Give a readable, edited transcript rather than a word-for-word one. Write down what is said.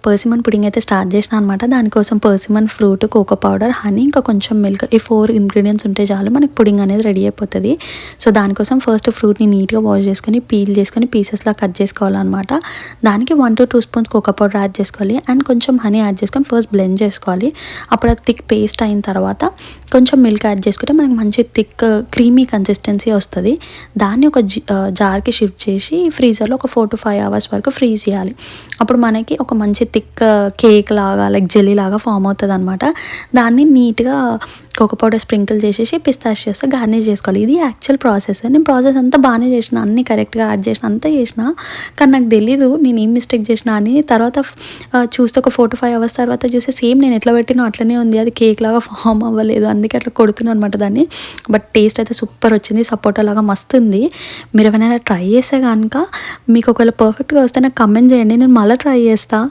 Persimmon pudding అయితే start చేసిన అనమాట. దానికోసం persimmon fruit, cocoa powder, honey, ఇంకా కొంచెం మిల్క్, ఈ 4 ఇంగ్రీడియంట్స్ ఉంటే చాలు మనకి పుడింగ్ అనేది రెడీ అయిపోతుంది. సో దానికోసం ఫస్ట్ ఫ్రూట్ని నీట్గా వాష్ చేసుకొని పీల్ చేసుకొని పీసెస్లా కట్ చేసుకోవాలన్నమాట. దానికి 1 to 2 spoons cocoa powder add చేసుకోవాలి అండ్ కొంచెం హనీ యాడ్ చేసుకొని ఫస్ట్ బ్లెండ్ చేసుకోవాలి. అప్పుడు అది థిక్ పేస్ట్ అయిన తర్వాత కొంచెం మిల్క్ యాడ్ చేసుకుంటే మనకి మంచి థిక్ క్రీమీ కన్సిస్టెన్సీ వస్తుంది. దాన్ని ఒక జార్కి షిఫ్ట్ చేసి ఫ్రీజర్లో ఒక 4 to 5 hours వరకు ఫ్రీజ్ చేయాలి. అప్పుడు మనకి ఒక మంచి థిక్ కేక్ లాగా లైక్ జెల్లీ లాగా ఫామ్ అవుతుంది అనమాట. దాన్ని నీట్గా కోకో పౌడర్ స్ప్రింకిల్ చేసేసి పిస్తాషియోస్ గార్నిష్ చేసుకోవాలి. ఇది యాక్చువల్ ప్రాసెస్. నేను ప్రాసెస్ అంతా బాగానే చేసిన, అన్నీ కరెక్ట్గా యాడ్ చేసిన, అంతా చేసిన, కానీ నాకు తెలీదు నేను ఏం మిస్టేక్ చేసిన అని. తర్వాత చూస్తే ఒక 4 to 5 hours తర్వాత చూస్తే సేమ్ నేను ఎట్లా పెట్టినో అట్లనే ఉంది. అది కేక్ లాగా ఫామ్ అవ్వలేదు, అందుకే అట్లా కొడుతున్నాను అనమాట దాన్ని. బట్ టేస్ట్ అయితే సూపర్ వచ్చింది, సపోటా లాగా మస్తు ఉంది. మీరు ఎవరైనా ట్రై చేస్తే కనుక మీకు ఒకవేళ పర్ఫెక్ట్గా వస్తే నాకు కమెంట్ చేయండి, నేను మళ్ళీ ట్రై చేస్తాను.